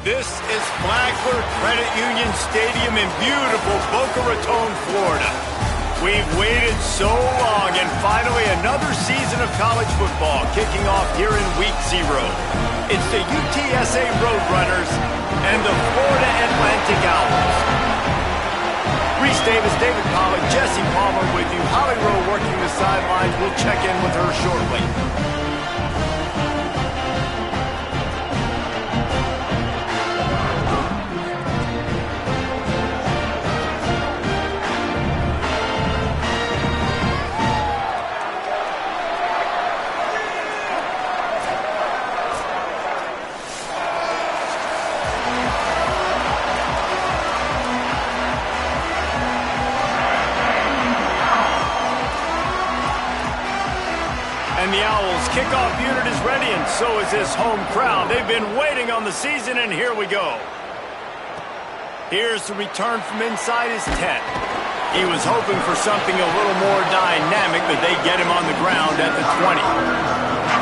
This is Flagler Credit Union Stadium in beautiful Boca Raton, Florida. We've waited so long, and finally another season of college football kicking off here in Week 0. It's the UTSA Roadrunners and the Florida Atlantic Owls. Reese Davis, David Pollack, Jesse Palmer with you. Holly Rowe working the sidelines. We'll check in with her shortly. And the Owls' kickoff unit is ready, and so is this home crowd. They've been waiting on the season, and here we go. Here's the return from inside his tent. He was hoping for something a little more dynamic, but they get him on the ground at the 20.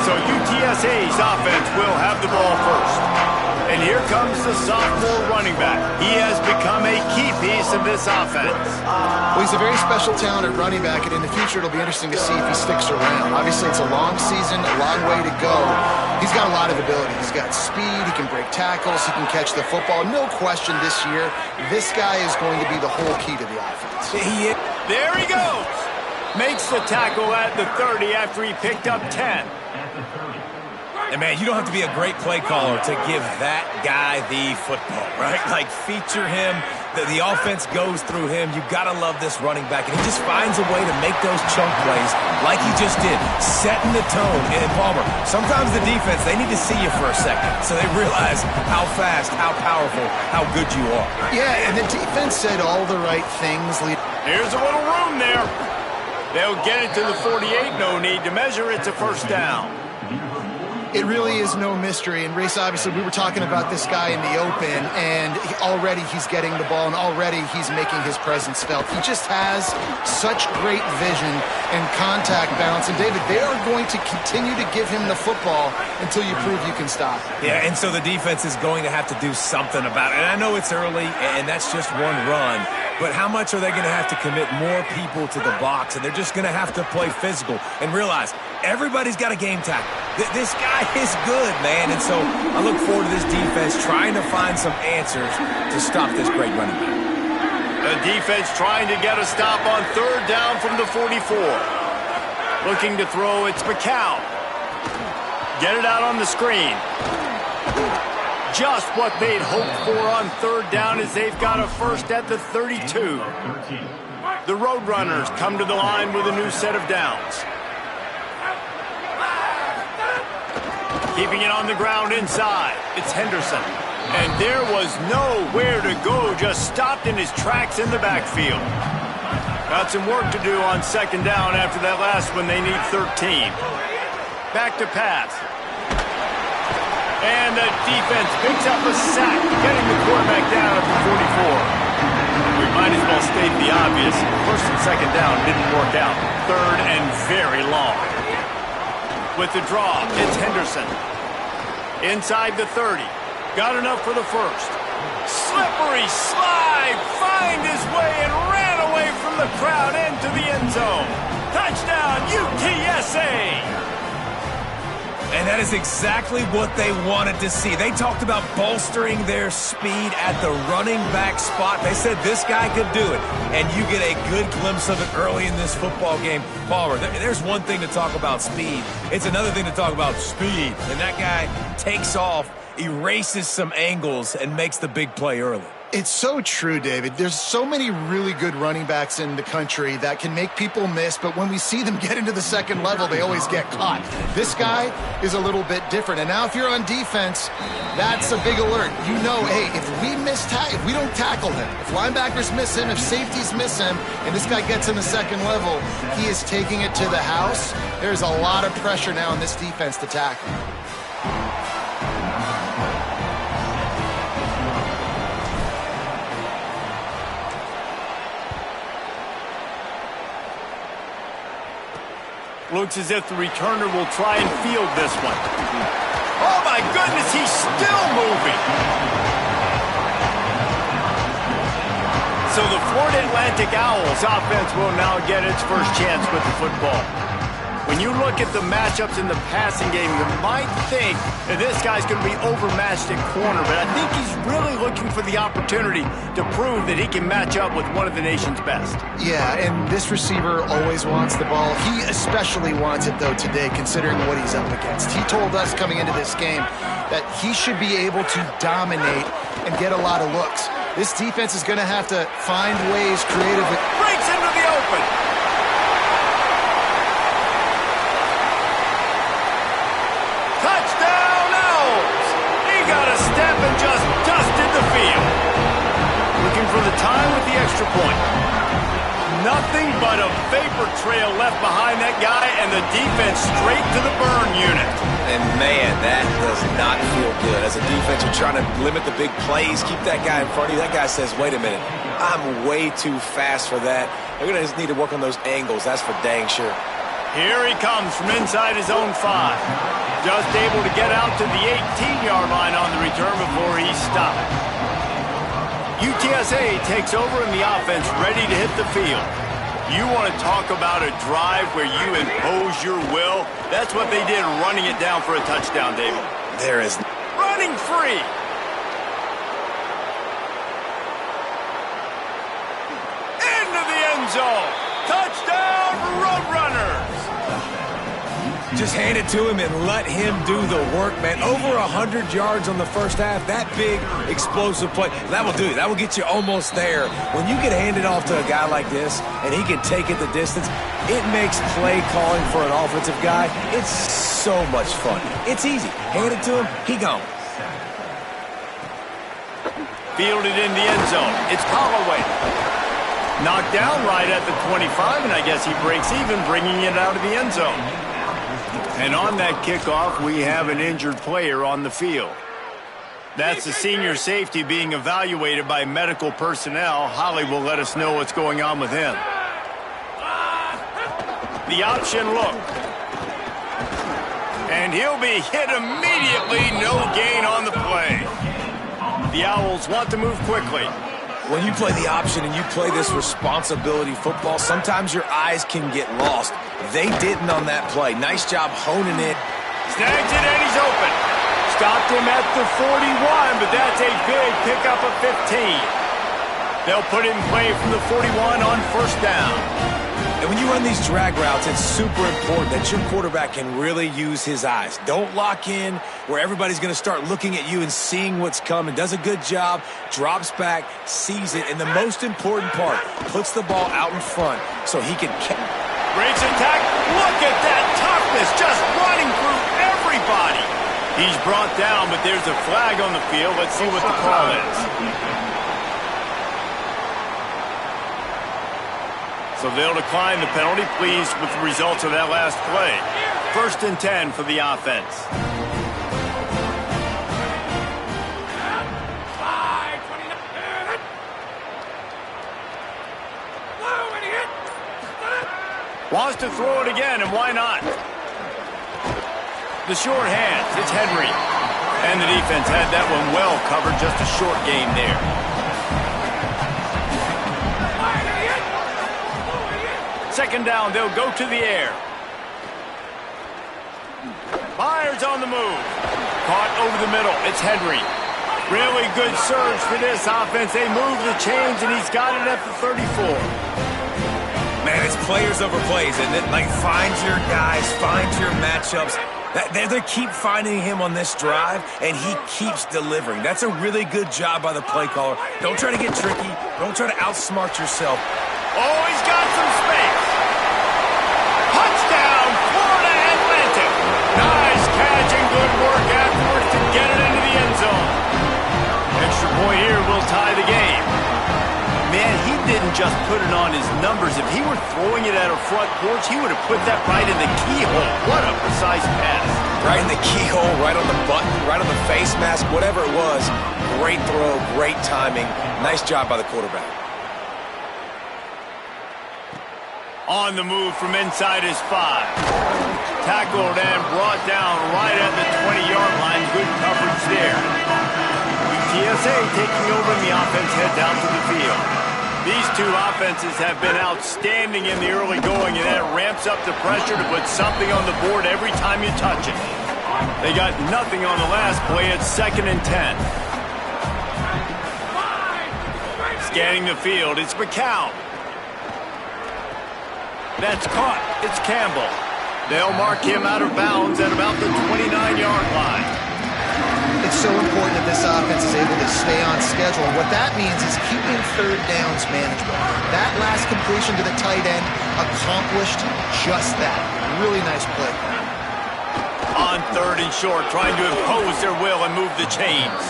So UTSA's offense will have the ball first. And here comes the sophomore running back. He has become a key piece of this offense. Well, he's a very special talent at running back, and in the future it'll be interesting to see if he sticks around. Obviously, it's a long season, a long way to go. He's got a lot of ability. He's got speed, he can break tackles, he can catch the football. No question this year, this guy is going to be the whole key to the offense. There he goes! Makes the tackle at the 30 after he picked up 10. And, man, you don't have to be a great play caller to give that guy the football, right? Like, feature him. The offense goes through him. You've got to love this running back. And he just finds a way to make those chunk plays like he just did, setting the tone. And, Palmer, sometimes the defense, they need to see you for a second so they realize how fast, how powerful, how good you are. Yeah, and the defense said all the right things. Here's a little room there. They'll get it to the 48. No need to measure. It's a first down. It really is no mystery. And, Race, obviously, we were talking about this guy in the open, and already he's getting the ball, and already he's making his presence felt. He just has such great vision and contact balance. And, David, they are going to continue to give him the football until you prove you can stop him. Yeah, and so the defense is going to have to do something about it. And I know it's early, and that's just one run. But how much are they going to have to commit more people to the box? And they're just going to have to play physical and realize everybody's got a game tackle. This guy is good, man. And so I look forward to this defense trying to find some answers to stop this great running back. The defense trying to get a stop on third down from the 44. Looking to throw, it's McCown. Get it out on the screen. Just what they'd hoped for on third down as they've got a first at the 32. The Roadrunners come to the line with a new set of downs. Keeping it on the ground inside. It's Henderson. And there was nowhere to go, just stopped in his tracks in the backfield. Got some work to do on second down after that last one. They need 13. Back to pass. And the defense picks up a sack, getting the quarterback down at the 44. We might as well state the obvious. First and second down didn't work out. Third and very long. With the draw, it's Henderson. Inside the 30. Got enough for the first. Slippery slide. Find his way and ran away from the crowd into the end zone. Touchdown, UTSA! And that is exactly what they wanted to see. They talked about bolstering their speed at the running back spot. They said this guy could do it. And you get a good glimpse of it early in this football game. Palmer, there's one thing to talk about speed. It's another thing to talk about speed. And that guy takes off, erases some angles, and makes the big play early. It's so true, David. There's so many really good running backs in the country that can make people miss, but when we see them get into the second level, they always get caught. This guy is a little bit different. And now if you're on defense, that's a big alert. You know, hey, if we don't tackle him, if linebackers miss him, if safeties miss him, and this guy gets in the second level, he is taking it to the house. There's a lot of pressure now on this defense to tackle. Looks as if the returner will try and field this one. Oh, my goodness, he's still moving. So the Florida Atlantic Owls offense will now get its first chance with the football. When you look at the matchups in the passing game, you might think that this guy's going to be overmatched at corner, but I think he's really looking for the opportunity to prove that he can match up with one of the nation's best. Yeah, and this receiver always wants the ball. He especially wants it, though, today, considering what he's up against. He told us coming into this game that he should be able to dominate and get a lot of looks. This defense is going to have to find ways creatively. Breaks into the open. Touchdown Owls! He got a step and just dusted the field. Looking for the time with the extra point. Nothing but a vapor trail left behind that guy, and the defense straight to the burn unit. And man, that does not feel good. As a defense, you're trying to limit the big plays, keep that guy in front of you. That guy says, wait a minute, I'm way too fast for that. They're going to just need to work on those angles, that's for dang sure. Here he comes from inside his own 5. Just able to get out to the 18-yard line on the return before he's stopped. UTSA takes over in the offense, ready to hit the field. You want to talk about a drive where you impose your will? That's what they did, running it down for a touchdown, David. There is running free. Into the end zone. Touchdown, Roadrunners. Just hand it to him and let him do the work, man. Over 100 yards on the first half. That big, explosive play. That will do it. That will get you almost there. When you get handed off to a guy like this and he can take it the distance, it makes play calling for an offensive guy, it's so much fun. It's easy. Hand it to him, he gone. Fielded in the end zone. It's Holloway. Knocked down right at the 25, and I guess he breaks even, bringing it out of the end zone. And on that kickoff, we have an injured player on the field. That's the senior safety being evaluated by medical personnel. Holly will let us know what's going on with him. The option look. And he'll be hit immediately. No gain on the play. The Owls want to move quickly. When you play the option and you play this responsibility football, sometimes your eyes can get lost. They didn't on that play. Nice job honing it. Snags it and he's open. Stopped him at the 41, but that's a big pickup of 15. They'll put it in play from the 41 on first down. And when you run these drag routes, it's super important that your quarterback can really use his eyes. Don't lock in where everybody's going to start looking at you and seeing what's coming. Does a good job, drops back, sees it, and the most important part, puts the ball out in front so he can catch. Breaks attack. Look at that toughness, just running through everybody. He's brought down, but there's a flag on the field. Let's see what the call is. So they'll decline the penalty, pleased with the results of that last play. 1st and 10 for the offense. Wants to throw it again, and why not? The short hands, it's Henry. And the defense had that one well covered, just a short gain there. Second down, they'll go to the air. Myers on the move. Caught over the middle, it's Henry. Really good surge for this offense. They move the chains, and he's got it at the 34. Man, it's players over plays, and it like finds your guys, finds your matchups. They keep finding him on this drive, and he keeps delivering. That's a really good job by the play caller. Don't try to get tricky. Don't try to outsmart yourself. Oh, he's got some space. Touchdown, Florida Atlantic. Nice catch and good work afterwards to get it into the end zone. Extra point here will tie the game. Man, he didn't just put it on his numbers. If he were throwing it at a front porch, he would have put that right in the keyhole. What a precise pass. Right in the keyhole, right on the button, right on the face mask, whatever it was. Great throw, great timing. Nice job by the quarterback. On the move from inside his 5. Tackled and brought down right at the 20-yard line. Good coverage there. UTSA taking over, and the offense heads out to the field. These two offenses have been outstanding in the early going, and that ramps up the pressure to put something on the board every time you touch it. They got nothing on the last play. It's 2nd and 10. Scanning the field, it's McCown. That's caught. It's Campbell. They'll mark him out of bounds at about the 29-yard line. It's so important that this offense is able to stay on schedule. And what that means is keeping third downs manageable. That last completion to the tight end accomplished just that. Really nice play. On 3rd and short, trying to impose their will and move the chains.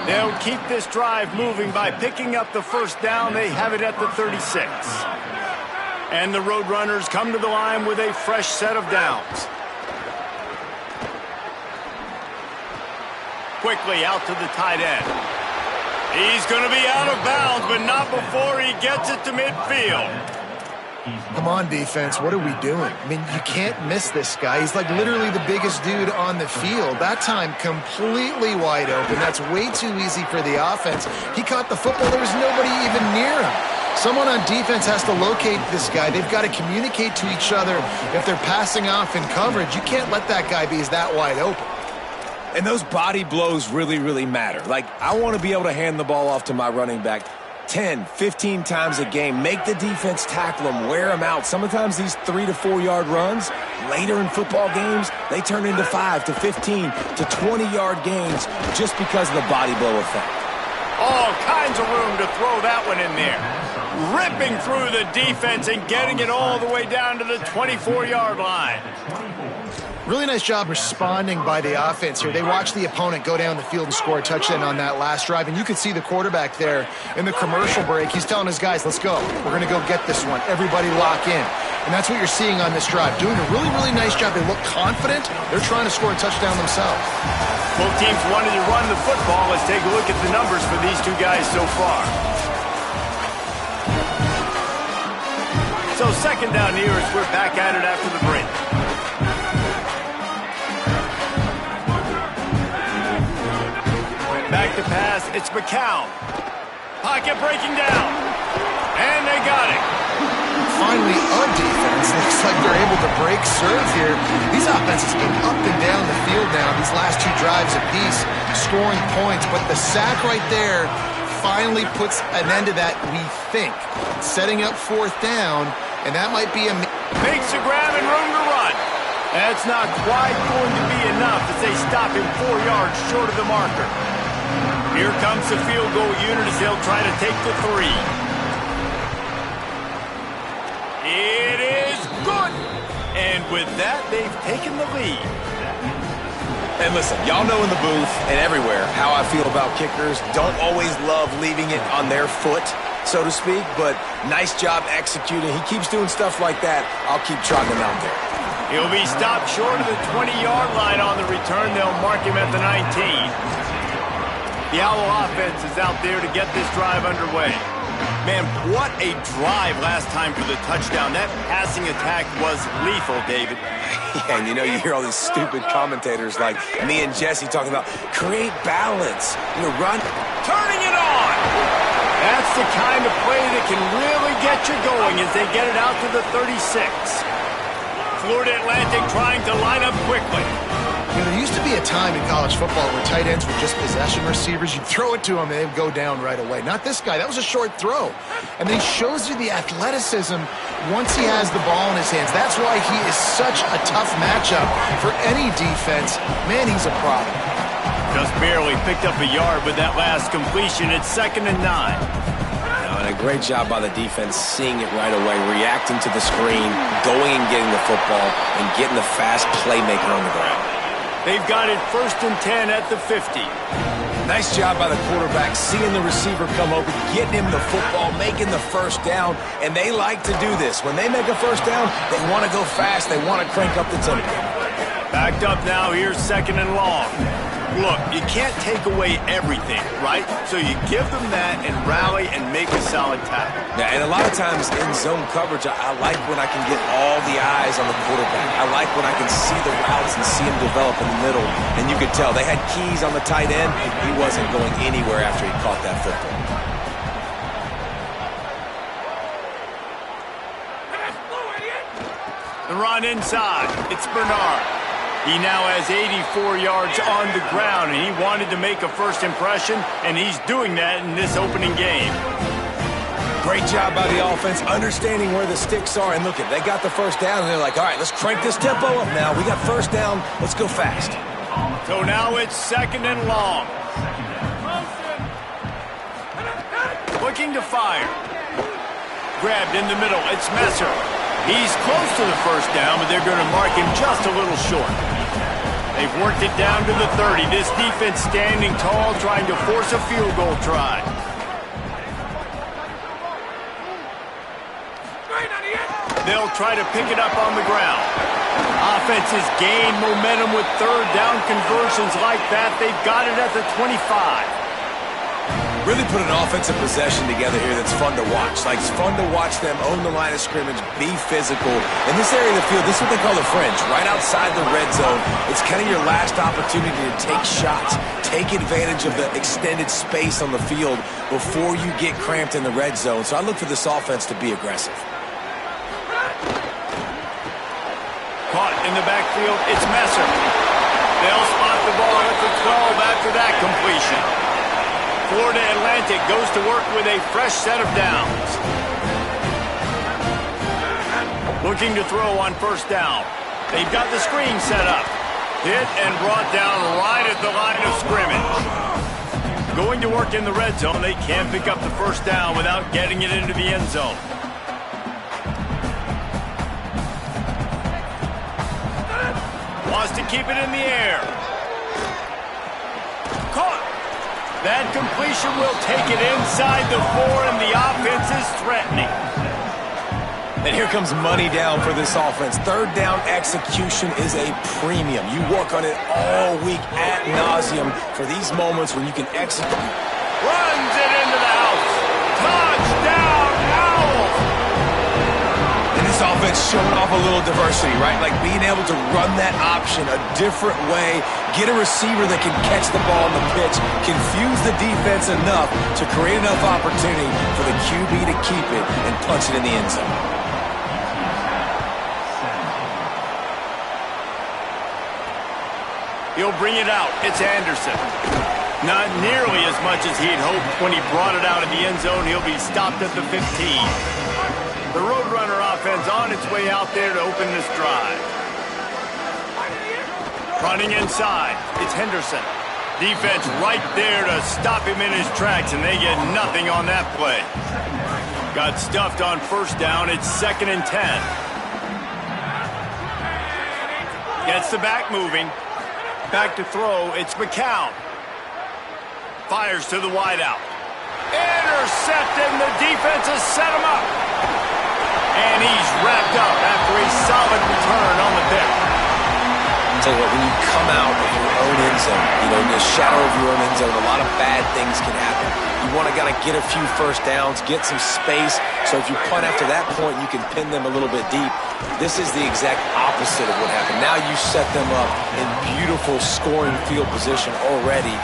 They'll keep this drive moving by picking up the first down. They have it at the 36. And the Roadrunners come to the line with a fresh set of downs. Quickly out to the tight end. He's going to be out of bounds, but not before he gets it to midfield. Come on, defense. What are we doing? I mean, you can't miss this guy. He's like literally the biggest dude on the field. That time, completely wide open. That's way too easy for the offense. He caught the football. There was nobody even near him. Someone on defense has to locate this guy. They've got to communicate to each other if they're passing off in coverage. You can't let that guy be that wide open. And those body blows really, really matter. Like, I want to be able to hand the ball off to my running back 10, 15 times a game. Make the defense tackle them, wear them out. Sometimes these 3 to 4 yard runs, later in football games, they turn into 5 to 15 to 20 yard gains just because of the body blow effect. All kinds of room to throw that one in there. Ripping through the defense and getting it all the way down to the 24-yard line. Really nice job responding by the offense here. They watched the opponent go down the field and score a touchdown on that last drive, and you could see the quarterback there in the commercial break. He's telling his guys, let's go. We're going to go get this one. Everybody lock in. And that's what you're seeing on this drive. Doing a really, really nice job. They look confident. They're trying to score a touchdown themselves. Both teams wanted to run the football. Let's take a look at the numbers for these two guys so far. So 2nd down here as we're back at it after the break. Back to pass, it's McCown. Pocket breaking down. And they got it. Finally, a defense. Looks like they're able to break serve here. These offenses go up and down the field now. These last 2 drives apiece, scoring points. But the sack right there finally puts an end to that, we think. Setting up 4th down, and that might be a... Makes a grab and room to run. That's not quite going to be enough as they stop him 4 yards short of the marker. Here comes the field goal unit as they'll try to take the 3. It is good. And with that, they've taken the lead. And listen, y'all know in the booth and everywhere how I feel about kickers. Don't always love leaving it on their foot, so to speak, but nice job executing. He keeps doing stuff like that. I'll keep trotting him out there. He'll be stopped short of the 20-yard line on the return. They'll mark him at the 19. The Owl offense is out there to get this drive underway. Man, what a drive last time for the touchdown. That passing attack was lethal, David. Yeah, and you know, you hear all these stupid commentators like me and Jesse talking about create balance, run. Turning it on! That's the kind of play that can really get you going as they get it out to the 36. Florida Atlantic trying to line up quickly. There used to be a time in college football where tight ends were just possession receivers. You'd throw it to them and they'd go down right away. Not this guy. That was a short throw. And then he shows you the athleticism once he has the ball in his hands. That's why he is such a tough matchup for any defense. Man, he's a problem. Just barely picked up a yard with that last completion. It's 2nd and 9. And a great job by the defense seeing it right away, reacting to the screen, going and getting the football, and getting the fast playmaker on the ground. They've got it 1st and 10 at the 50. Nice job by the quarterback, seeing the receiver come open, getting him the football, making the first down, and they like to do this. When they make a first down, they want to go fast, they want to crank up the tempo. Backed up now, here's 2nd and long. Look, you can't take away everything, right? So you give them that and rally and make a solid tackle. Yeah, and a lot of times in zone coverage, I like when I can get all the eyes on the quarterback. I like when I can see the routes and see him develop in the middle. And you could tell they had keys on the tight end. He wasn't going anywhere after he caught that football. run inside. It's Bernard. He now has 84 yards on the ground, and he wanted to make a first impression, and he's doing that in this opening game. Great job by the offense, understanding where the sticks are. And look, they got the first down, and they're like, all right, let's crank this tempo up now. We got first down. Let's go fast. So now it's 2nd and long. Looking to fire. Grabbed in the middle. It's Messer. He's close to the first down, but they're going to mark him just a little short. They've worked it down to the 30. This defense standing tall, trying to force a field goal try. They'll try to pick it up on the ground. Offenses gain momentum with third down conversions like that. They've got it at the 25. Really put an offensive possession together here that's fun to watch. Like, it's fun to watch them own the line of scrimmage, be physical. In this area of the field, this is what they call the fringe, right outside the red zone. It's kind of your last opportunity to take shots, take advantage of the extended space on the field before you get cramped in the red zone. So I look for this offense to be aggressive. Caught in the backfield, it's Messer. They'll spot the ball at the 12 after that completion. Florida Atlantic goes to work with a fresh set of downs. Looking to throw on first down. They've got the screen set up. Hit and brought down right at the line of scrimmage. Going to work in the red zone. They can't pick up the first down without getting it into the end zone. Wants to keep it in the air. Caught. That completion will take it inside the 4, and the offense is threatening. And here comes money down for this offense. Third down execution is a premium. You work on it all week ad nauseum for these moments when you can execute. Runs it into the house. Touchdown, Owls! And this offense showing off a little diversity, right? Like being able to run that option a different way, get a receiver that can catch the ball on the pitch, confuse the defense enough to create enough opportunity for the QB to keep it and punch it in the end zone. He'll bring it out. It's Anderson. Not nearly as much as he'd hoped when he brought it out of the end zone. He'll be stopped at the 15. The Roadrunner offense on its way out there to open this drive. Running inside. It's Henderson. Defense right there to stop him in his tracks, and they get nothing on that play. Got stuffed on first down. It's 2nd and 10. Gets the back moving. Back to throw. It's McCown. Fires to the wideout. Intercepted, and the defense has set him up. And he's wrapped up after a solid return on the pick. I'll tell you what, when you come out of your own end zone, you know, in the shadow of your own end zone, a lot of bad things can happen. You want to kind of get a few first downs, get some space, so if you punt after that point, you can pin them a little bit deep. This is the exact opposite of what happened. Now you set them up in beautiful scoring field position already.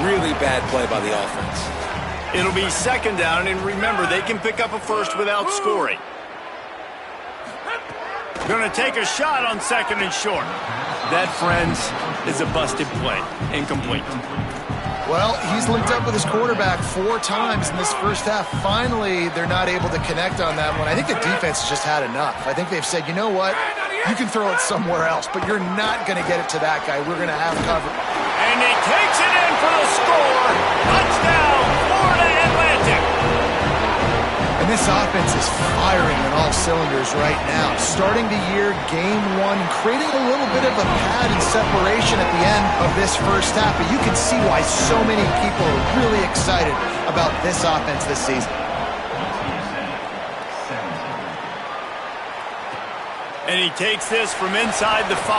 Really bad play by the offense. It'll be 2nd down, and remember, they can pick up a first without scoring. Going to take a shot on 2nd and short. That, friends, is a busted play. Incomplete. Well, he's linked up with his quarterback 4 times in this first half. Finally, they're not able to connect on that one. I think the defense has just had enough. I think they've said, you know what? You can throw it somewhere else, but you're not going to get it to that guy. We're going to have cover. And he takes it in for the score. Touchdown, Florida Atlantic. And this offense is firing on all cylinders right now. Starting the year, game 1, creating a little bit of a pad and separation at the end of this first half. But you can see why so many people are really excited about this offense this season. And he takes this from inside the 5.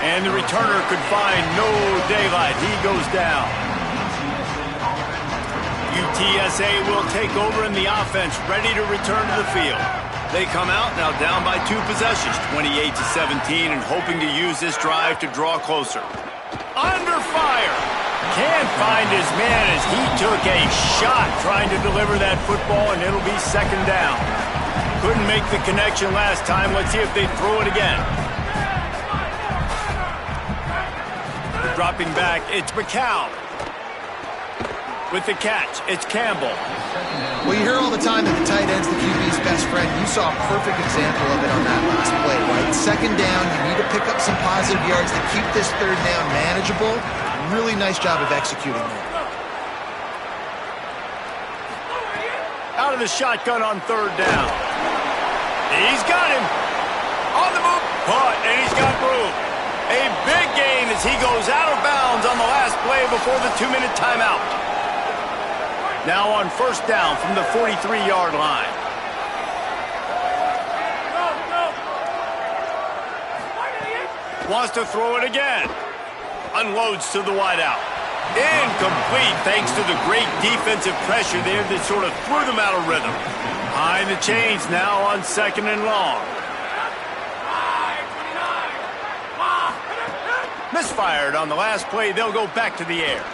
And the returner could find no daylight. He goes down. UTSA will take over in the offense, ready to return to the field. They come out now down by 2 possessions, 28-17, and hoping to use this drive to draw closer. Under fire. Can't find his man as he took a shot trying to deliver that football, and it'll be 2nd down. Couldn't make the connection last time. Let's see if they throw it again. Dropping back, it's McCown. With the catch, it's Campbell. Well, you hear all the time that the tight end's the QB's best friend. You saw a perfect example of it on that last play, right? Second down, you need to pick up some positive yards to keep this third down manageable. Really nice job of executing there. Out of the shotgun on third down. He's got him. On the move. Caught, and he's got room. A big gain as he goes out of bounds on the last play before the 2-minute timeout. Now on first down from the 43-yard line. Wants to throw it again. Unloads to the wideout. Incomplete thanks to the great defensive pressure there that sort of threw them out of rhythm. Behind the chains now on second and long. Misfired on the last play. They'll go back to the air.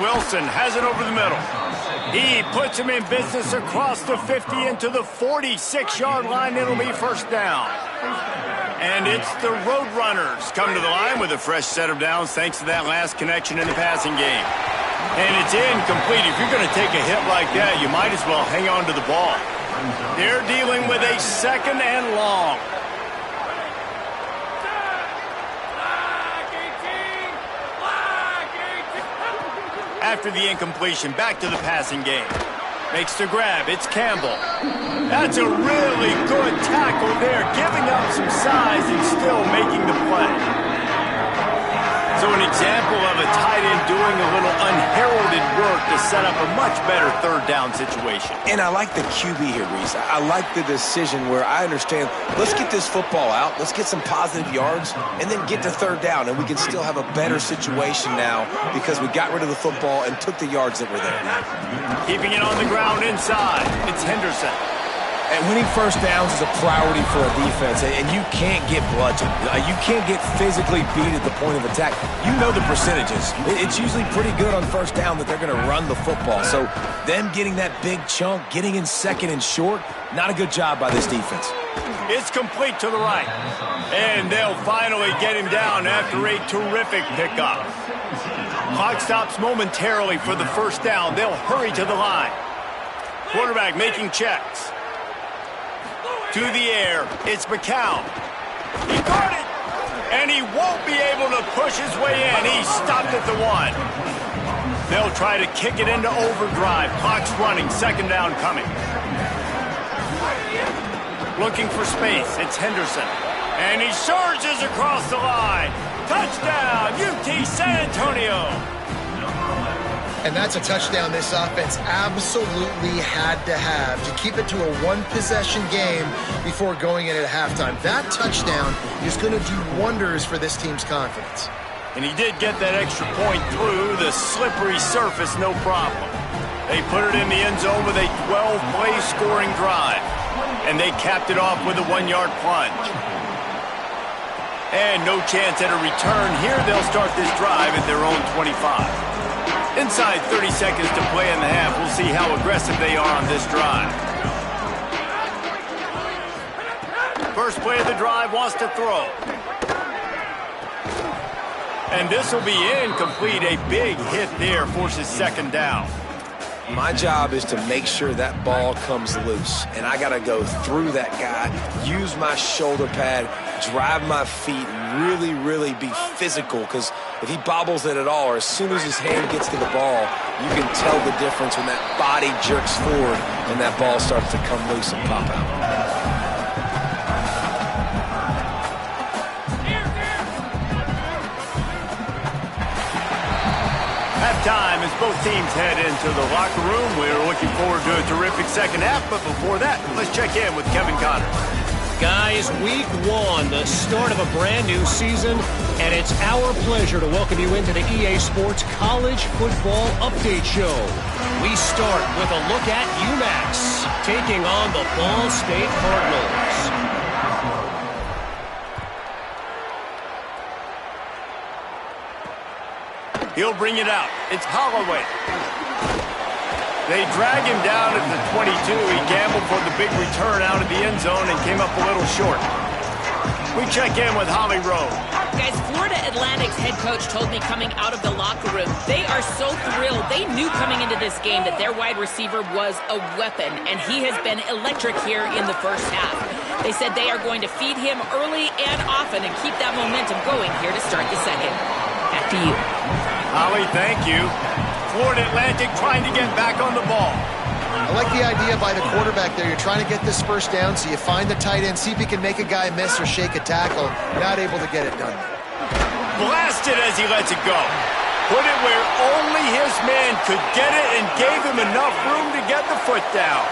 Wilson has it over the middle. He puts him in business across the 50 into the 46-yard line. It'll be first down. And it's the Roadrunners come to the line with a fresh set of downs thanks to that last connection in the passing game. And it's incomplete. If you're going to take a hit like that, you might as well hang on to the ball. They're dealing with a second and long. After the incompletion, back to the passing game. Makes the grab. It's Campbell. That's a really good tackle there, giving up some size and still making the play. So an example of a tight end doing a little unheralded work to set up a much better third down situation. And I like the QB here, Reese. I like the decision where I understand, let's get this football out, let's get some positive yards, and then get to third down, and we can still have a better situation now because we got rid of the football and took the yards that were there. Keeping it on the ground inside, it's Henderson. And winning first downs is a priority for a defense, and you can't get bludgeoned. You can't get physically beat at the point of attack. You know the percentages. It's usually pretty good on first down that they're going to run the football. So them getting that big chunk, getting in second and short, not a good job by this defense. It's complete to the right. And they'll finally get him down after a terrific pickup. Clock stops momentarily for the first down. They'll hurry to the line. Quarterback making checks. To the air, it's McCown. He got it, and he won't be able to push his way in. He stopped at the 1. They'll try to kick it into overdrive. Clock's running, second down coming. Looking for space, it's Henderson. And he surges across the line. Touchdown, UT San Antonio. And that's a touchdown this offense absolutely had to have to keep it to a one-possession game before going in at halftime. That touchdown is going to do wonders for this team's confidence. And he did get that extra point through the slippery surface, no problem. They put it in the end zone with a 12-play scoring drive. And they capped it off with a 1-yard plunge. And no chance at a return here. They'll start this drive at their own 25. Inside 30 seconds to play in the half. We'll see how aggressive they are on this drive. First play of the drive, wants to throw. And this will be incomplete. A big hit there forces second down. My job is to make sure that ball comes loose, and I got to go through that guy, use my shoulder pad, drive my feet, really be physical, because if he bobbles it at all, or as soon as his hand gets to the ball, you can tell the difference when that body jerks forward and that ball starts to come loose and pop out. Halftime as both teams head into the locker room. We're looking forward to a terrific second half, but before that, let's check in with Kevin Connors. Guys, week 1, the start of a brand new season, and it's our pleasure to welcome you into the EA Sports College Football Update Show. We start with a look at UMass taking on the Ball State Cardinals. He'll bring it out. It's Holloway. They drag him down at the 22. He gambled for the big return out of the end zone and came up a little short. We check in with Holly Rowe. Guys, Florida Atlantic's head coach told me coming out of the locker room, they are so thrilled. They knew coming into this game that their wide receiver was a weapon, and he has been electric here in the first half. They said they are going to feed him early and often and keep that momentum going here to start the second. Back to you. Holly, thank you. Florida Atlantic trying to get back on the ball. I like the idea by the quarterback there. You're trying to get this first down, so you find the tight end, see if he can make a guy miss or shake a tackle. Not able to get it done. Blasted as he lets it go. Put it where only his man could get it and gave him enough room to get the foot down.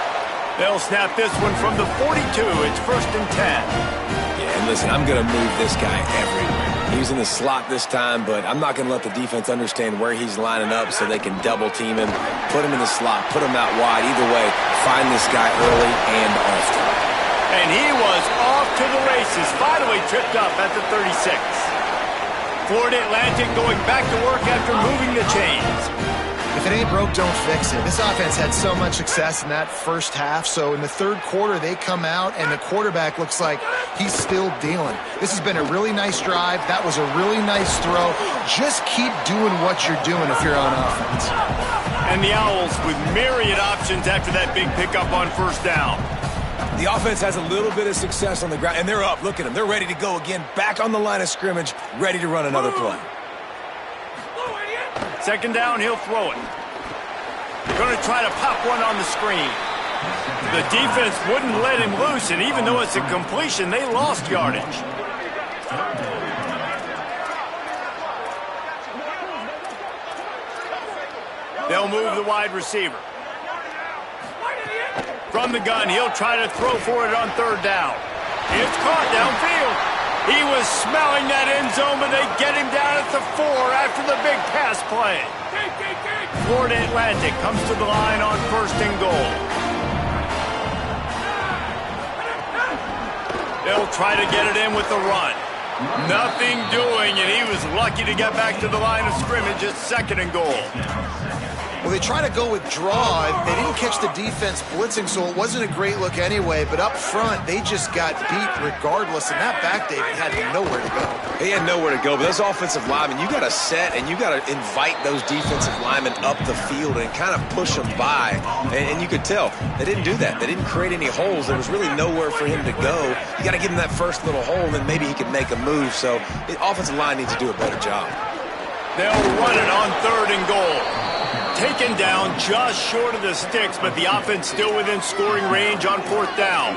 They'll snap this one from the 42. It's 1st and 10. Yeah, and listen, I'm going to move this guy everywhere. He's in the slot this time, but I'm not going to let the defense understand where he's lining up so they can double team him, put him in the slot, put him out wide. Either way, find this guy early and often. And he was off to the races, finally tripped up at the 36. Florida Atlantic going back to work after moving the chains. If it ain't broke, don't fix it. This offense had so much success in that first half, so in the third quarter they come out and the quarterback looks like he's still dealing. This has been a really nice drive. That was a really nice throw. Just keep doing what you're doing if you're on offense. And the Owls with myriad options after that big pickup on first down. The offense has a little bit of success on the ground, and they're up. Look at them. They're ready to go again, back on the line of scrimmage, ready to run another play. Second down, he'll throw it. They're going to try to pop one on the screen. The defense wouldn't let him loose, and even though it's a completion, they lost yardage. They'll move the wide receiver. From the gun, he'll try to throw for it on third down. It's caught downfield. He was smelling that end zone, but they get him down at the 4 after the big pass play. Florida Atlantic comes to the line on 1st and goal. They'll try to get it in with the run. Nothing doing, and he was lucky to get back to the line of scrimmage at 2nd and goal. Well, they try to go with draw. They didn't catch the defense blitzing, so it wasn't a great look anyway. But up front, they just got beat regardless. And that back, David, had nowhere to go. He had nowhere to go. But those offensive linemen, you got to set and you got to invite those defensive linemen up the field and kind of push them by. And you could tell they didn't do that. They didn't create any holes. There was really nowhere for him to go. You got to give him that first little hole, and then maybe he could make a move. So the offensive line needs to do a better job. They'll run it on 3rd and goal. Taken down just short of the sticks, but the offense still within scoring range on 4th down.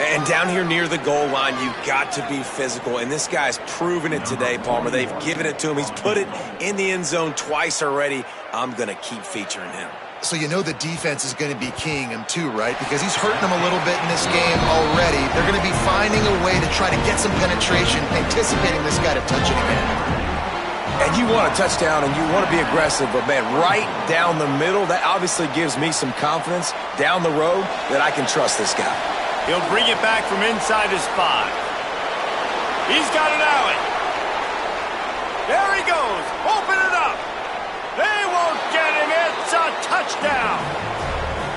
And down here near the goal line, you've got to be physical. And this guy's proven it today, Palmer. They've given it to him. He's put it in the end zone twice already. I'm going to keep featuring him. So you know the defense is going to be keying him too, right? Because he's hurting them a little bit in this game already. They're going to be finding a way to try to get some penetration, anticipating this guy to touch it again. And you want a touchdown and you want to be aggressive, but, man, right down the middle, that obviously gives me some confidence down the road that I can trust this guy. He'll bring it back from inside his 5. He's got an alley. There he goes. Open it up. They won't get him. It's a touchdown.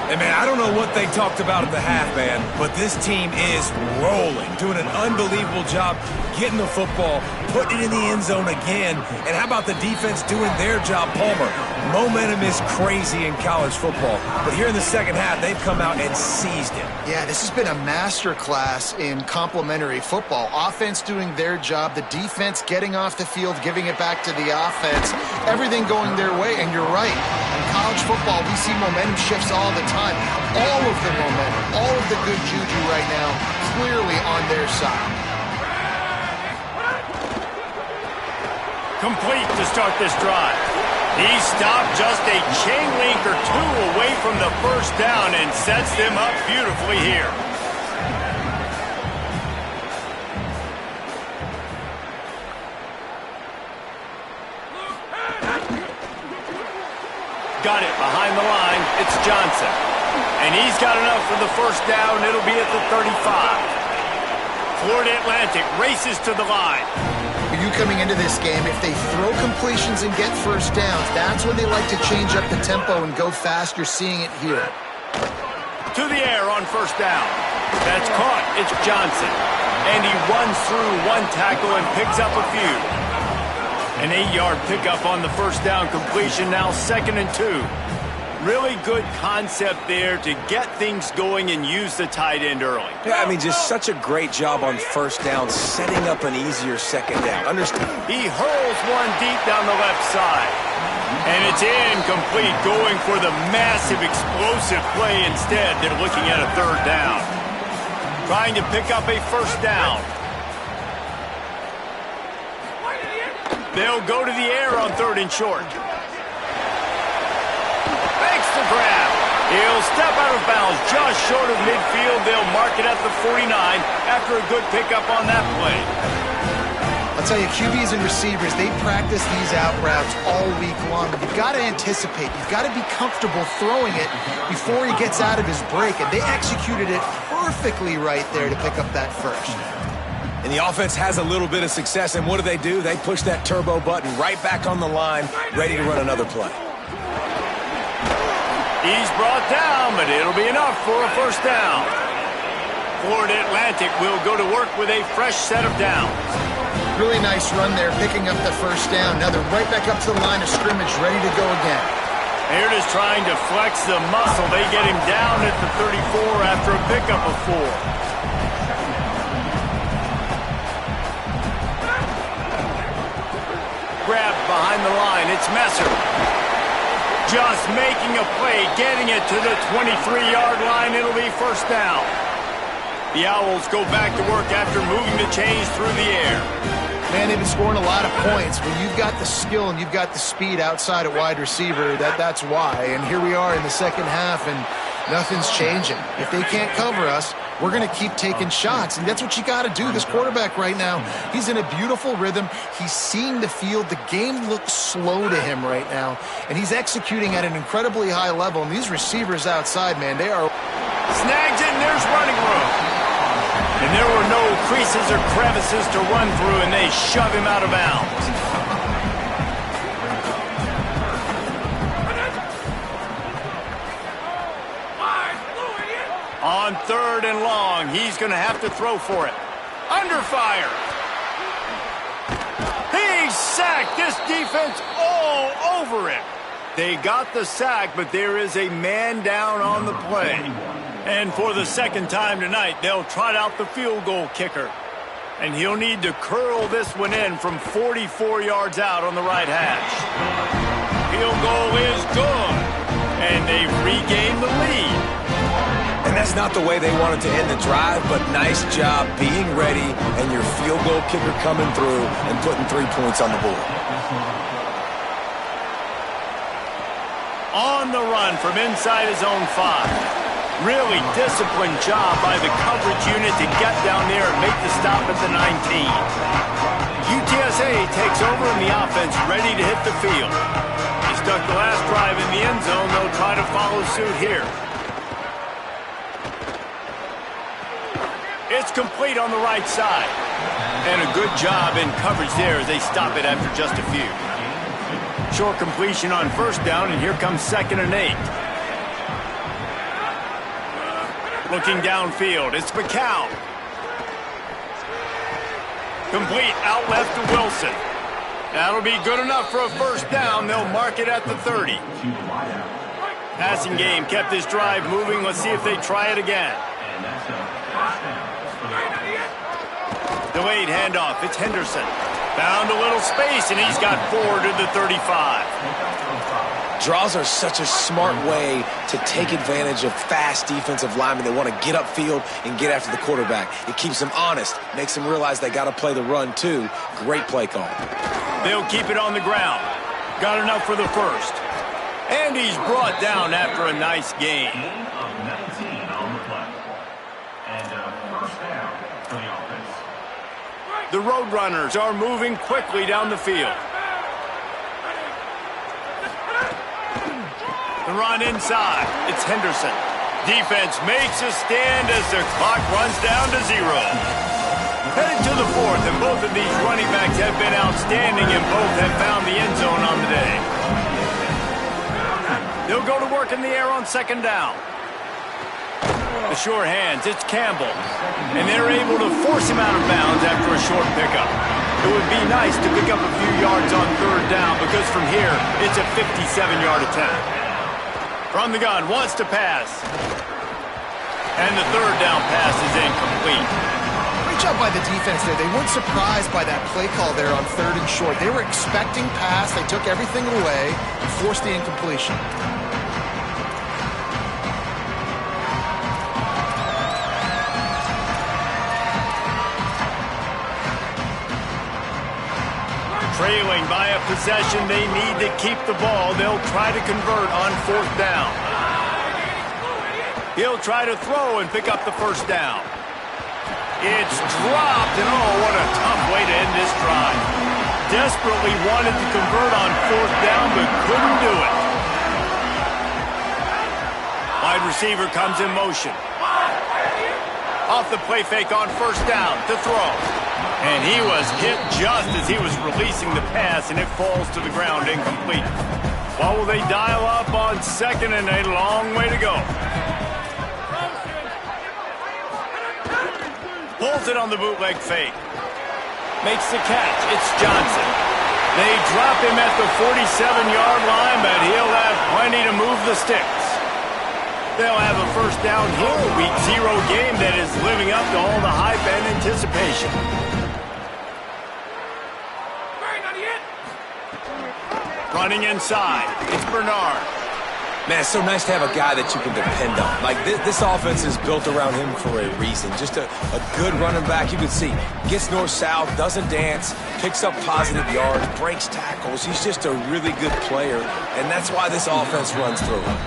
And, man, I don't know what they talked about at the half, man, but this team is rolling, doing an unbelievable job getting the football, putting it in the end zone again. And how about the defense doing their job, Palmer? Momentum is crazy in college football, but here in the second half, they've come out and seized it. Yeah, this has been a master class in complementary football. Offense doing their job, the defense getting off the field, giving it back to the offense, everything going their way. And you're right, in college football, we see momentum shifts all the time. All of the momentum, all of the good juju right now, clearly on their side. Complete to start this drive. He stopped just a chain link or 2 away from the first down and sets them up beautifully here. Got it behind the line. It's Johnson. And he's got enough for the first down. It'll be at the 35. Florida Atlantic races to the line. For you coming into this game, if they throw completions and get first downs, that's when they like to change up the tempo and go fast. You're seeing it here. To the air on first down. That's caught. It's Johnson. And he runs through one tackle and picks up a few. An 8-yard pickup on the first down completion, now 2nd and 2. Really good concept there to get things going and use the tight end early. Yeah, I mean, just such a great job on first down, setting up an easier second down. Understand? He hurls one deep down the left side. And it's incomplete, going for the massive explosive play instead. They're looking at a 3rd down. Trying to pick up a first down. They'll go to the air on 3rd and short. Makes the grab. He'll step out of bounds just short of midfield. They'll mark it at the 49 after a good pickup on that play. I'll tell you, QBs and receivers, they practice these out routes all week long. You've got to anticipate. You've got to be comfortable throwing it before he gets out of his break. And they executed it perfectly right there to pick up that first. And the offense has a little bit of success, and what do? They push that turbo button right back on the line, ready to run another play. He's brought down, but it'll be enough for a first down. Florida Atlantic will go to work with a fresh set of downs. Really nice run there, picking up the first down. Now they're right back up to the line of scrimmage, ready to go again. They're just trying to flex the muscle. They get him down at the 34 after a pickup of 4. Grabbed behind the line. It's Messer. Just making a play, getting it to the 23-yard line. It'll be first down. The Owls go back to work after moving the chains through the air. Man, they've been scoring a lot of points. When you've got the skill and you've got the speed outside at wide receiver, that's why. And here we are in the second half, and nothing's changing. If they can't cover us, we're going to keep taking shots, and that's what you got to do. This quarterback right now, he's in a beautiful rhythm. He's seeing the field. The game looks slow to him right now, and he's executing at an incredibly high level. And these receivers outside, man, they are... Snags it, and there's running room. And there were no creases or crevices to run through, and they shove him out of bounds. On 3rd and long, he's going to have to throw for it. Under fire. He's sacked. This defense all over it. They got the sack, but there is a man down on the play. And for the 2nd time tonight, they'll trot out the field goal kicker. And he'll need to curl this one in from 44 yards out on the right hash. Field goal is good. And they've regained the lead. And that's not the way they wanted to end the drive, but nice job being ready and your field goal kicker coming through and putting 3 points on the board. On the run from inside his own 5. Really disciplined job by the coverage unit to get down there and make the stop at the 19. UTSA takes over in the offense, ready to hit the field. They stuck the last drive in the end zone. They'll try to follow suit here. It's complete on the right side. And a good job in coverage there as they stop it after just a few. Short completion on first down, and here comes 2nd and 8. Looking downfield, it's McCown. Complete out left to Wilson. That'll be good enough for a first down. They'll mark it at the 30. Passing game kept this drive moving. Let's see if they try it again. Delayed handoff, it's Henderson. Found a little space, and he's got 4 to the 35. Draws are such a smart way to take advantage of fast defensive linemen. They want to get upfield and get after the quarterback. It keeps them honest, makes them realize they got to play the run too. Great play call. They'll keep it on the ground. Got enough for the first. And he's brought down after a nice gain. The Roadrunners are moving quickly down the field. The run inside. It's Henderson. Defense makes a stand as the clock runs down to 0. to the fourth, and both of these running backs have been outstanding, and both have found the end zone on the day. They'll go to work in the air on second down. The sure hands, it's Campbell. And they're able to force him out of bounds after a short pickup. It would be nice to pick up a few yards on third down because from here, it's a 57-yard attack. From the gun, wants to pass. And the third down pass is incomplete. Great job by the defense there. They weren't surprised by that play call there on third and short. They were expecting pass. They took everything away and forced the incompletion. Trailing by a possession, they need to keep the ball. They'll try to convert on fourth down. He'll try to throw and pick up the first down. It's dropped, and oh, what a tough way to end this drive. Desperately wanted to convert on fourth down, but couldn't do it. Wide receiver comes in motion. Off the play fake on first down to throw. And he was hit just as he was releasing the pass, and it falls to the ground incomplete. What will they dial up on second, and a long way to go. Pulls it on the bootleg fake. Makes the catch. It's Johnson. They drop him at the 47-yard line, but he'll have plenty to move the sticks. They'll have a first down here. Week 0 game that is living up to all the hype and anticipation. Running inside. It's Bernard. Man, it's so nice to have a guy that you can depend on. Like, this offense is built around him for a reason. Just a good running back. You can see, gets north-south, doesn't dance, picks up positive yards, breaks tackles. He's just a really good player, and that's why this offense runs through him.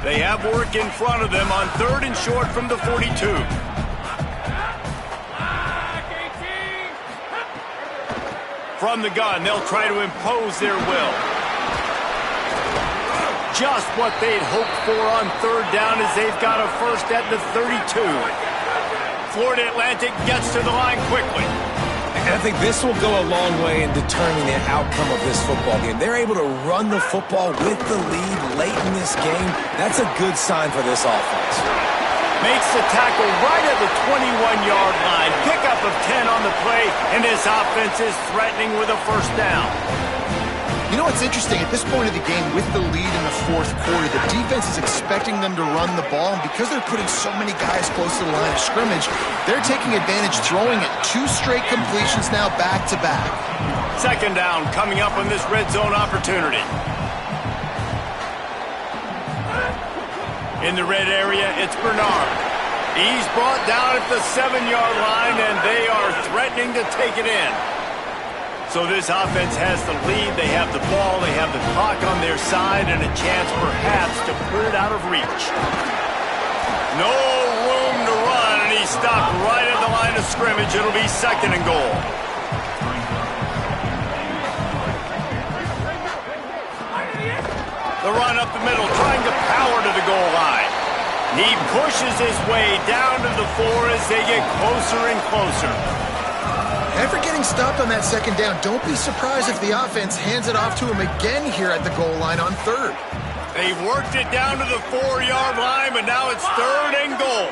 They have work in front of them on third and short from the 42. From the gun, they'll try to impose their will. Just what they'd hoped for on third down as they've got a first at the 32. Florida Atlantic gets to the line quickly. And I think this will go a long way in determining the outcome of this football game. They're able to run the football with the lead late in this game. That's a good sign for this offense. Makes the tackle right at the 21-yard line. Pickup of 10 on the play, and this offense is threatening with a first down. You know what's interesting? At this point of the game, with the lead in the fourth quarter, the defense is expecting them to run the ball, and because they're putting so many guys close to the line of scrimmage, they're taking advantage, throwing it 2 straight completions now back-to-back. Second down coming up on this red zone opportunity. In the red area, it's Bernard. He's brought down at the 7-yard line, and they are threatening to take it in. So this offense has the lead. They have the ball. They have the clock on their side and a chance perhaps to put it out of reach. No room to run, and he's stopped right at the line of scrimmage. It'll be second and goal. The run up the middle, trying to power to the goal line. He pushes his way down to the 4 as they get closer and closer. After getting stopped on that second down, don't be surprised if the offense hands it off to him again here at the goal line on third. They've worked it down to the 4-yard line, but now it's third and goal.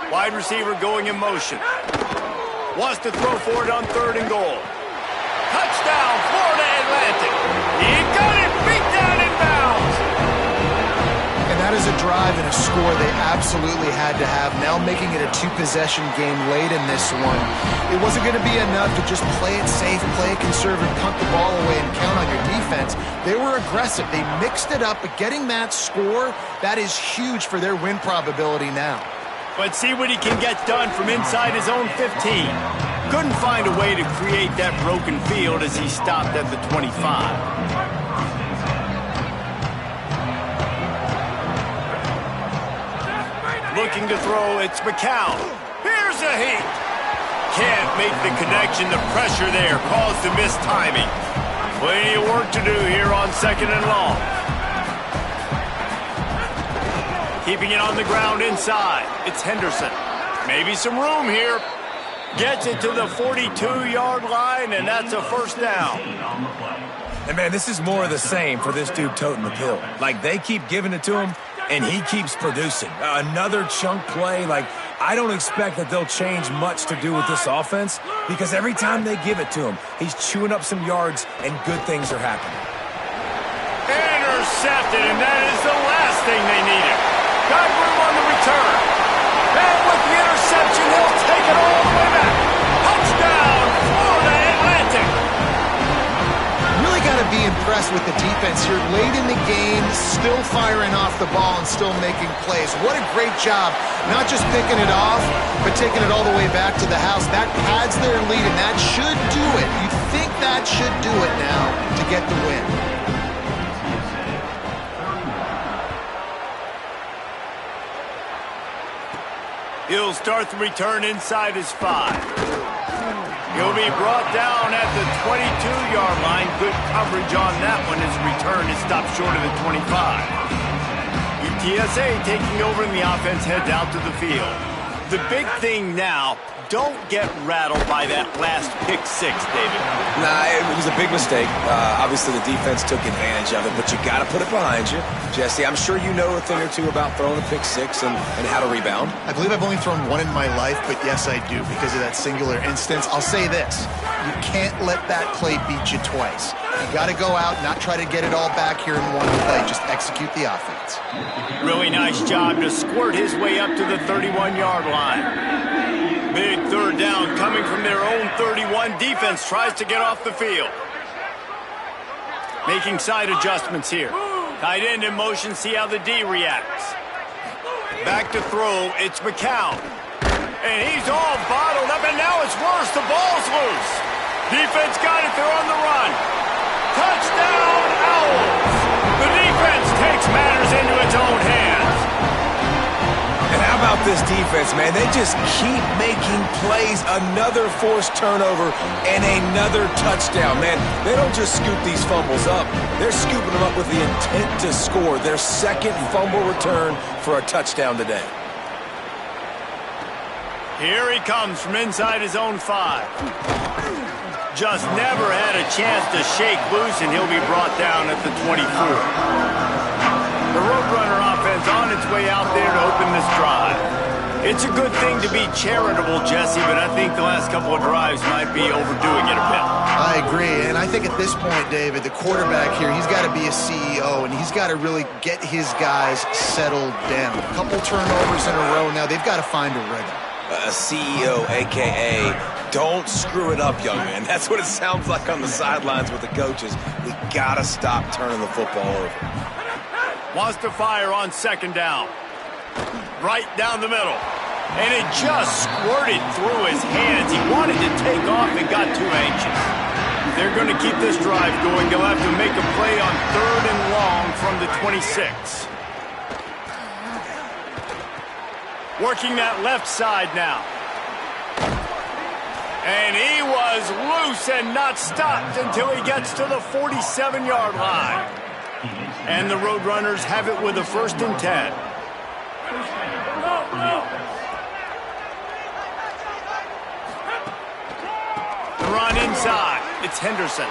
Wide receiver going in motion. Wants to throw for it on third and goal. Touchdown, Florida Atlantic. He got it, beat down in bounds. And that is a drive and a score they absolutely had to have. Now making it a 2-possession game late in this one. It wasn't going to be enough to just play it safe, play it conservative, punt the ball away, and count on your defense. They were aggressive. They mixed it up, but getting that score, that is huge for their win probability now. But see what he can get done from inside his own 15. Couldn't find a way to create that broken field as he stopped at the 25. Looking to throw, it's McCown. Here's a heat. Can't make the connection. The pressure there caused the missed timing. Plenty of work to do here on second and long. Keeping it on the ground inside. It's Henderson. Maybe some room here. Gets it to the 42-yard line, and that's a first down. And, man, this is more of the same for this dude toting the pill. Like, they keep giving it to him, and he keeps producing. Another chunk play. Like, I don't expect that they'll change much to do with this offense because every time they give it to him, he's chewing up some yards, and good things are happening. Intercepted, and that is the last thing they needed. Got room on the return. And with the interception, he'll take it all the way back. Touchdown, Florida Atlantic. Really got to be impressed with the defense here. Late in the game, still firing off the ball and still making plays. What a great job. Not just picking it off, but taking it all the way back to the house. That pads their lead, and that should do it. You'd think that should do it now to get the win. He'll start the return inside his 5. He'll be brought down at the 22-yard line. Good coverage on that one. His return is stopped short of the 25. UTSA taking over, and the offense heads out to the field. The big thing now, don't get rattled by that last pick 6, David. Nah, it was a big mistake. Obviously, the defense took advantage of it, but you got to put it behind you. Jesse, I'm sure you know a thing or two about throwing a pick 6 and how to rebound. I believe I've only thrown one in my life, but yes, I do because of that singular instance. I'll say this. You can't let that play beat you twice. You got to go out, not try to get it all back here in one play. Just execute the offense. Really nice job to squirt his way up to the 31-yard line. Big third down coming from their own 31. Defense tries to get off the field. Making side adjustments here. Tight end in motion, see how the D reacts. Back to throw, it's McCown. And he's all bottled up, and now it's worse. The ball's loose. Defense got it, they're on the run. Touchdown, Owls! The defense takes matters into its own hands. And how about this defense, man? They just keep making plays. Another forced turnover and another touchdown, man. They don't just scoop these fumbles up. They're scooping them up with the intent to score. Their second fumble return for a touchdown today. Here he comes from inside his own 5. Just never had a chance to shake loose, and he'll be brought down at the 24. The Roadrunner offense on its way out there to open this drive. It's a good thing to be charitable, Jesse, but I think the last couple of drives might be overdoing it a bit. I agree, and I think at this point, David, the quarterback here, he's got to be a CEO, and he's got to really get his guys settled down. A couple turnovers in a row now. They've got to find a rhythm. A CEO, a.k.a. don't screw it up, young man. That's what it sounds like on the sidelines with the coaches. We got to stop turning the football over. Wants to fire on second down. Right down the middle. And it just squirted through his hands. He wanted to take off and got too anxious. They're going to keep this drive going. They'll have to make a play on 3rd and long from the 26. Working that left side now. And he was loose and not stopped until he gets to the 47-yard line. And the Roadrunners have it with a 1st and 10. The run inside. It's Henderson.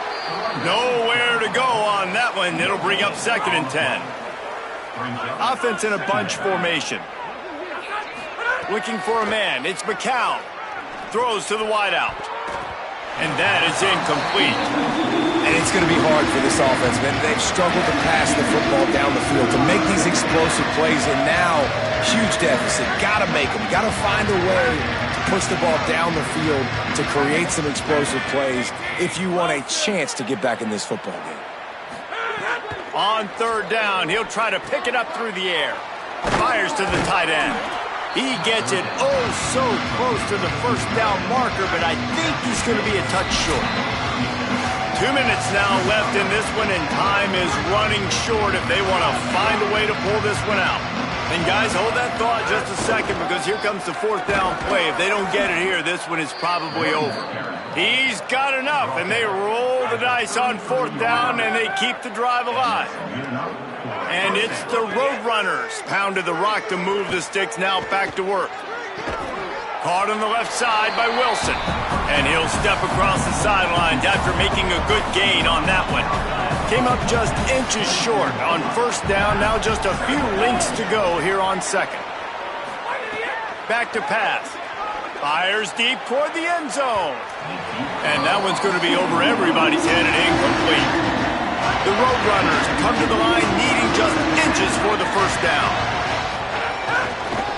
Nowhere to go on that one. It'll bring up 2nd and 10. Offense in a bunch formation. Looking for a man. It's McCown. Throws to the wideout. And that is incomplete. And it's going to be hard for this offense, man. They've struggled to pass the football down the field, to make these explosive plays, and now, huge deficit. Got to make them. Got to find a way to push the ball down the field to create some explosive plays if you want a chance to get back in this football game. On 3rd down, he'll try to pick it up through the air. Fires to the tight end. He gets it so close to the 1st down marker, but I think he's going to be a touch short. 2 minutes now left in this one, and time is running short if they want to find a way to pull this one out. And guys, hold that thought just a second, because here comes the 4th down play. If they don't get it here, this one is probably over. He's got enough, and they roll the dice on 4th down, and they keep the drive alive. And it's the Roadrunners. Pounded the rock to move the sticks, now back to work. Caught on the left side by Wilson. And he'll step across the sidelines after making a good gain on that one. Came up just inches short on first down. Now just a few links to go here on second. Back to pass. Fires deep toward the end zone. And that one's going to be over everybody's head and incomplete. The Roadrunners come to the line needing just inches for the first down.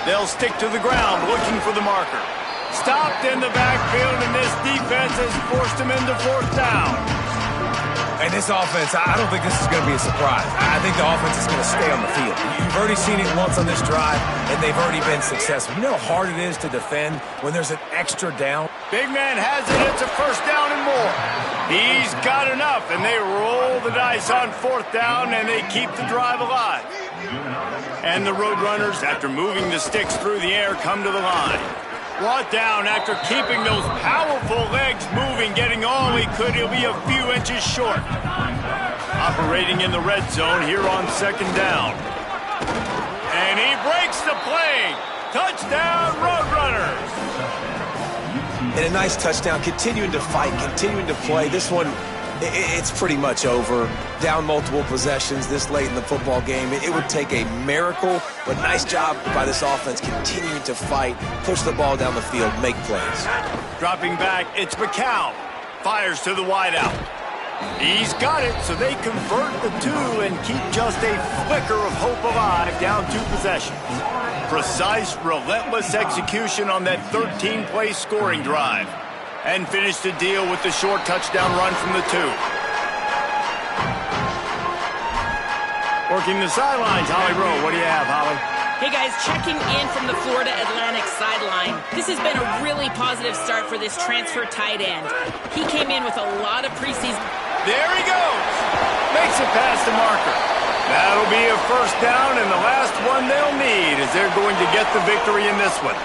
They'll stick to the ground looking for the marker. Stopped in the backfield, and this defense has forced him into fourth down. And this offense, I don't think this is going to be a surprise. I think the offense is going to stay on the field. You've already seen it once on this drive, and they've already been successful. You know how hard it is to defend when there's an extra down? Big man has it. It's a first down and more. He's got enough, and they roll the dice on fourth down, and they keep the drive alive. And the Roadrunners, after moving the sticks through the air, come to the line. Brought down after keeping those powerful legs moving, getting all he could. He'll be a few inches short. Operating in the red zone here on second down. And he breaks the play. Touchdown, Roadrunners. And a nice touchdown, continuing to fight, continuing to play. This one, it's pretty much over. Down multiple possessions this late in the football game. It would take a miracle, but nice job by this offense continuing to fight, push the ball down the field, make plays. Dropping back, it's McCown. Fires to the wideout. He's got it, so they convert the two and keep just a flicker of hope alive, down 2 possessions. Precise, relentless execution on that 13-play scoring drive. And finish the deal with the short touchdown run from the 2. Working the sidelines, Holly Rowe. What do you have, Holly? Hey guys, checking in from the Florida Atlantic sideline. This has been a really positive start for this transfer tight end. He came in with a lot of preseason. There he goes. Makes it past the marker. That'll be a first down and the last one they'll need as they're going to get the victory in this one.